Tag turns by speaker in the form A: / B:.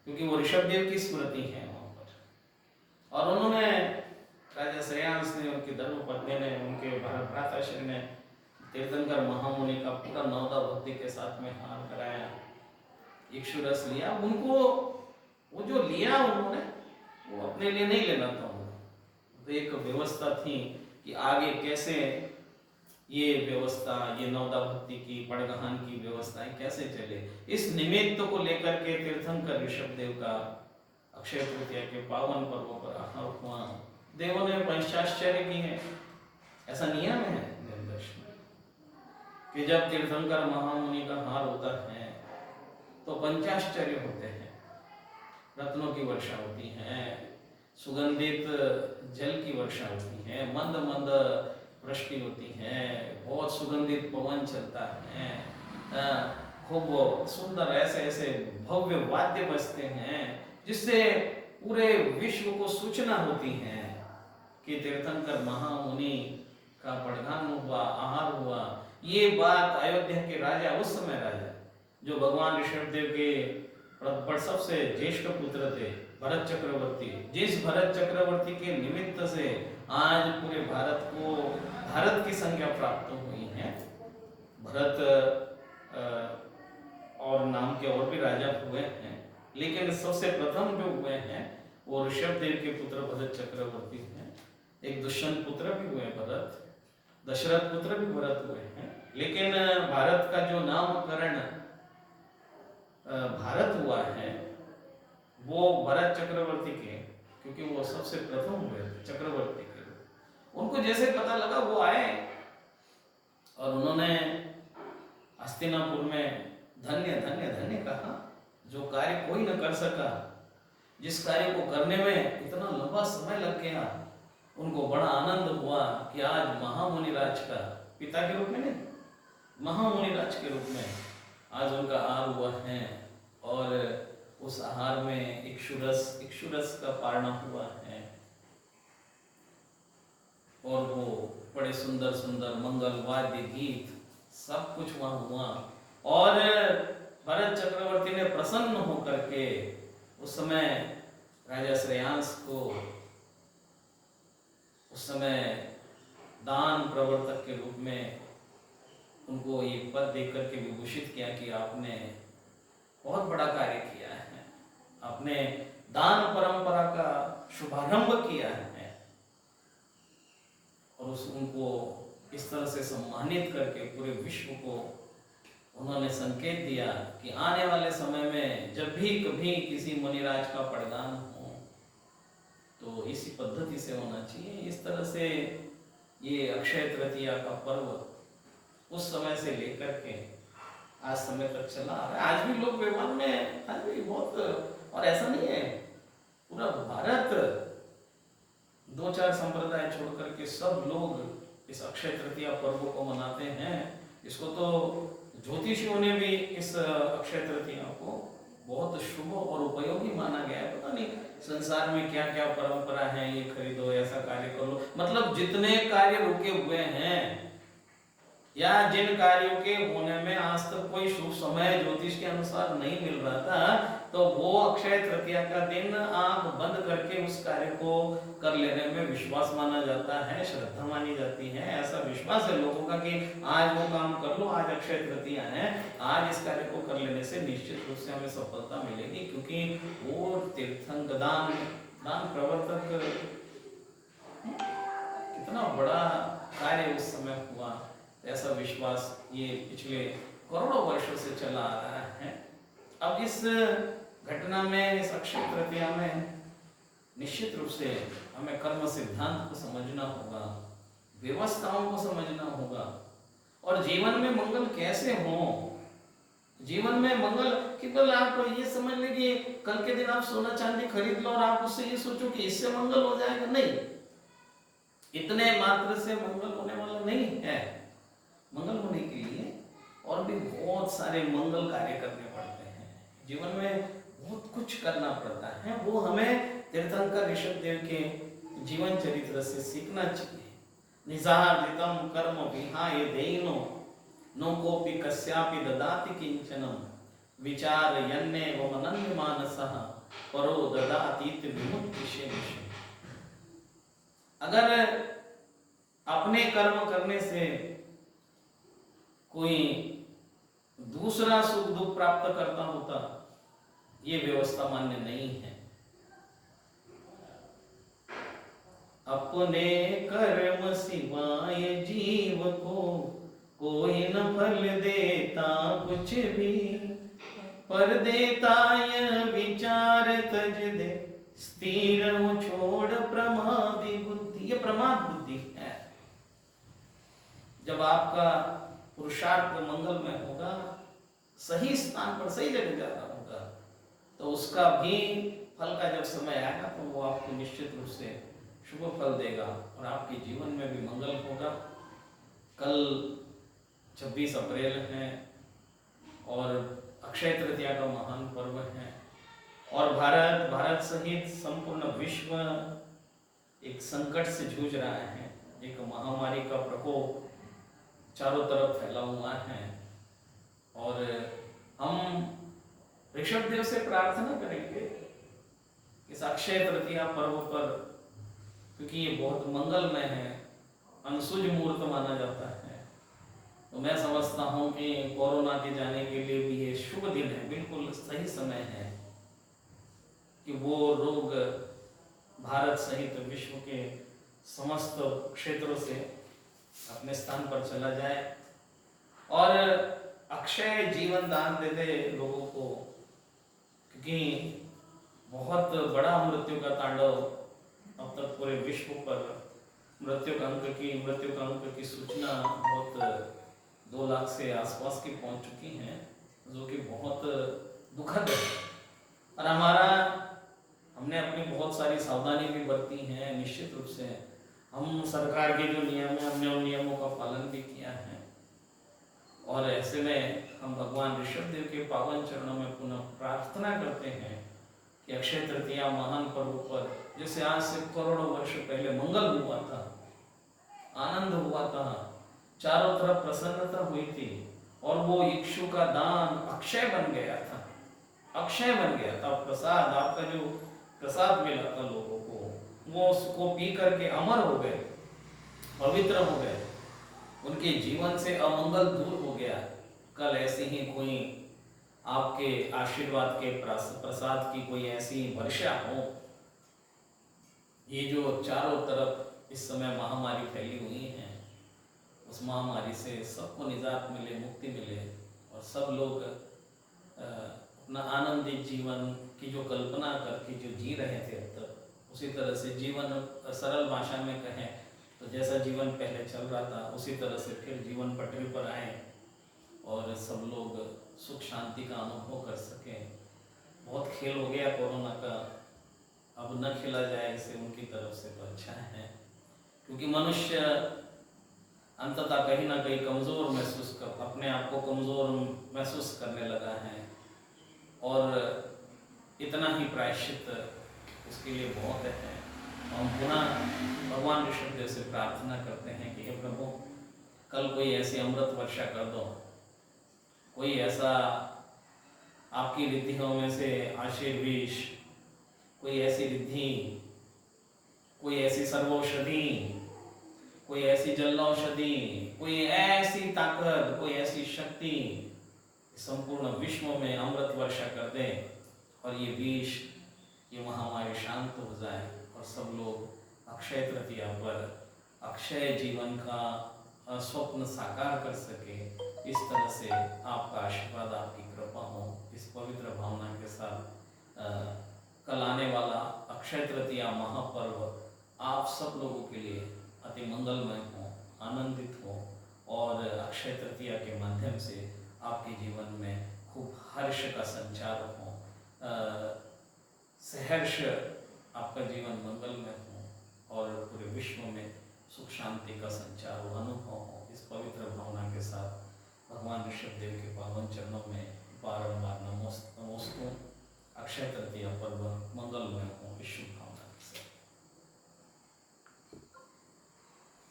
A: क्योंकि वो ऋषभ देव की स्मृति है वहां पर। और उन्होंने राजा श्रेयांस ने, उनकी धर्मपत्नी ने, उनके भ्राताश्री ने तीर्थंकर महामुनि का पूरा नवदा भक्ति के साथ में हार कराया, इक्षुरस लिया। उनको वो जो लिया उन्होंने, वो अपने लिए नहीं लेना था उनको, तो एक व्यवस्था थी कि आगे कैसे ये व्यवस्था, ये नवदा भक्ति की, पड़गहान की व्यवस्थाएं कैसे चले। इस निमित्त को लेकर के तीर्थंकर ऋषभ देव का अक्षय तृतीया के पावन पर्वों पर आहार हुआ। देवों ने पंचाश्चर्य की है, ऐसा नियम है देवदर्शन कि जब तीर्थंकर महामुनि का हार होता है तो पंचाश्चर्य होते हैं। रत्नों की वर्षा होती है, सुगंधित जल की वर्षा होती है, मंद मंद वृष्टि होती है, बहुत सुगंधित पवन चलता है, खूब सुंदर ऐसे ऐसे भव्य वाद्य बजते हैं जिससे पूरे विश्व को सूचना होती है कि तीर्थंकर महामुनि का पड़गान हुआ, आहार हुआ। ये बात अयोध्या के राजा, उस समय राजा जो भगवान ऋषभ देव के सबसे ज्येष्ठ पुत्र थे, भरत चक्रवर्ती, जिस भरत चक्रवर्ती के निमित्त से आज पूरे भारत को, भारत की संज्ञा प्राप्त हुई है। भरत और नाम के और भी राजा हुए हैं, लेकिन सबसे प्रथम जो हुए हैं वो ऋषभ देव के पुत्र भरत चक्रवर्ती हैं। एक दुष्यंत पुत्र भी हुए भरत, दशरथ पुत्र भी भरत हुए हैं, लेकिन भारत का जो नामकरण भारत हुआ है वो भरत चक्रवर्ती के, क्योंकि वो सबसे प्रथम हुए चक्रवर्ती के। उनको जैसे पता लगा वो आए और उन्होंने हस्तिनापुर में धन्य धन्य धन्य कहा, जो कार्य कोई न कर सका, जिस कार्य को करने में इतना लंबा समय लग गया। उनको बड़ा आनंद हुआ कि आज महामुनि राज का, पिता के रूप में नहीं, महामुनि राज के रूप में आज उनका आहार हुआ है। और उस आहार में इक्षुरस का पारणा हुआ है और वो बड़े सुंदर सुंदर मंगल वाद्य गीत सब कुछ वहां हुआ। और भरत चक्रवर्ती ने प्रसन्न होकर के उस समय राजा श्रेयांस को उस समय दान प्रवर्तक के रूप में उनको ये पद देकर के विभूषित किया कि आपने बहुत बड़ा कार्य किया है, आपने दान परंपरा का शुभारंभ किया है। और उनको इस तरह से सम्मानित करके पूरे विश्व को उन्होंने संकेत दिया कि आने वाले समय में जब भी कभी किसी मुनिराज का पड़गान हो तो इसी पद्धति से होना चाहिए। इस तरह से ये अक्षय तृतीया का पर्व उस समय से लेकर के आज समय तक चला आ रहा है। आज भी लोग व्यवहार में, आज भी बहुत, और ऐसा नहीं है पूरा भारत, 2-4 संप्रदाय छोड़ करके सब लोग इस अक्षय तृतीया पर्व को मनाते हैं। इसको तो ज्योतिषियों ने भी इस अक्षय तृतीया को बहुत शुभ और उपयोगी माना गया है। पता नहीं संसार में क्या क्या परंपरा है, ये खरीदो, ऐसा कार्य करो, मतलब जितने कार्य रुके हुए हैं या जिन कार्यों के होने में आज तक कोई शुभ समय ज्योतिष के अनुसार नहीं मिल रहा था, तो वो अक्षय तृतीया का दिन आंख बंद करके उस कार्य को कर लेने में विश्वास माना जाता है, श्रद्धा मानी जाती है। ऐसा विश्वास है लोगों का कि आज वो काम कर लो, आज अक्षय तृतीया है, आज इस कार्य को कर लेने से निश्चित रूप से हमें सफलता मिलेगी, क्योंकि वो तीर्थंकर दान प्रवर्तक कितना बड़ा कार्य उस समय हुआ, ऐसा विश्वास ये पिछले करोड़ों वर्षों से चला आ रहा है। अब इस घटना में, इस अक्षय तृतीया में निश्चित रूप से हमें कर्म सिद्धांत को समझना होगा, व्यवस्थाओं को समझना होगा, और जीवन में मंगल कैसे हो। जीवन में मंगल केवल आप ये समझ लीजिए कल के दिन आप सोना चांदी खरीद लो और आप उससे ये सोचो कि इससे मंगल हो जाएगा, नहीं, इतने मात्र से मंगल होने वाला नहीं है। मंगल होने के लिए और भी बहुत सारे मंगल कार्य करने पड़ते हैं, जीवन में बहुत कुछ करना पड़ता है। वो हमें तीर्थंकर ऋषभ देव के जीवन चरित्र से सीखना चाहिए। निजार्जितम कर्म विहाय देनो नो कोपि कस्यापि ददाति किंचनम विचार यन्ने व मनन्य मानसा सह परो ददातीत विमुक्ति शेष। अगर अपने कर्म करने से कोई दूसरा सुख दुख प्राप्त करता होता, ये व्यवस्था मान्य नहीं है। अपने कर्म सिवाय जीव को कोई न फल देता कुछ भी, पर देता यह विचार तज दे स्थिर हो छोड़ प्रमादी बुद्धि। ये प्रमाद बुद्धि है। जब आपका पुरुषार्थ मंगल में होगा, सही स्थान पर सही जगह जाता होगा, तो उसका भी फल का जब समय आएगा तो वो आपको निश्चित रूप से शुभ फल देगा और आपके जीवन में भी मंगल होगा। कल 26 अप्रैल है और अक्षय तृतीया का महान पर्व है और भारत सहित संपूर्ण विश्व एक संकट से जूझ रहा है। एक महामारी का प्रकोप चारों तरफ फैला हुआ है और हम ऋषभ देव से प्रार्थना करेंगे इस अक्षय तृतीया पर्व पर, क्योंकि ये बहुत मंगलमय है, अनसुज मुहूर्त माना जाता है। तो मैं समझता हूँ कि कोरोना के जाने के लिए भी ये शुभ दिन है, बिल्कुल सही समय है कि वो रोग भारत सहित विश्व के समस्त क्षेत्रों से अपने स्थान पर चला जाए और अक्षय जीवन दान दे दे लोगों को, क्योंकि बहुत बड़ा मृत्यु का तांडव अब तक पूरे विश्व पर मृत्यु का अंक की सूचना बहुत 2 लाख से आसपास की पहुंच चुकी है, जो कि बहुत दुखद है। और हमने अपनी बहुत सारी सावधानी भी बरती है। निश्चित रूप से हम सरकार के जो नियम है, हमने उन नियमों का पालन भी किया है और ऐसे में हम भगवान ऋषभ देव के पावन चरणों में पुनः प्रार्थना करते हैं कि अक्षय तृतीया महान पर्व पर, जैसे आज से करोड़ों वर्ष पहले मंगल हुआ था, आनंद हुआ था, चारों तरफ प्रसन्नता हुई थी और वो इक्षु का दान अक्षय बन गया था, अक्षय बन गया था। प्रसाद, आपका जो प्रसाद मिला था लोगों को, वो उसको पी करके अमर हो गए, पवित्र हो गए, उनके जीवन से अमंगल दूर हो गया। कल ऐसे ही कोई आपके आशीर्वाद के प्रसाद की कोई ऐसी वर्षा हो। ये जो चारों तरफ इस समय महामारी फैली हुई है, उस महामारी से सबको निजात मिले, मुक्ति मिले और सब लोग अपना आनंदित जीवन की जो कल्पना करके जो जी रहे थे अब तक, उसी तरह से जीवन, सरल भाषा में कहें तो जैसा जीवन पहले चल रहा था उसी तरह से फिर जीवन पटरी पर आए और सब लोग सुख शांति का अनुभव कर सकें। बहुत खेल हो गया कोरोना का, अब न खेला जाए इसे उनकी तरफ से तो अच्छा है, क्योंकि मनुष्य अंततः कहीं ना कहीं कमज़ोर महसूस कर, अपने आप को कमज़ोर महसूस करने लगा है और इतना ही प्रायश्चित उसके लिए बहुत है। हम पुनः भगवान ऋषभ देव से प्रार्थना करते हैं कि हे प्रभु, कल कोई ऐसी अमृत वर्षा कर दो, कोई ऐसा आपकी रिद्धियों में से आशीर्विष, कोई ऐसी रिद्धि, कोई ऐसी सर्वौषधि, कोई ऐसी जलौषधि, कोई ऐसी ताकत, कोई ऐसी शक्ति संपूर्ण विश्व में अमृत वर्षा कर दे और ये विष, ये महामारी शांत हो जाए और सब लोग अक्षय तृतीया पर अक्षय जीवन का स्वप्न साकार कर सके। इस तरह से आपका आशीर्वाद, आपकी कृपा हो। इस पवित्र भावना के साथ कल आने वाला अक्षय तृतीया महापर्व आप सब लोगों के लिए अति मंगलमय हो, आनंदित हो और अक्षय तृतीया के माध्यम से आपके जीवन में खूब हर्ष का संचार हो, सहर्ष आपका जीवन मंगलमय हो और पूरे विश्व में सुख शांति का संचार हो, अनुभव हो। इस पवित्र भावना के साथ भगवान ऋषभ देव के पावन चरणों में बारंबार नमोस्तु। अक्षय तृतीया पर्व मंगलमय हो, शुभ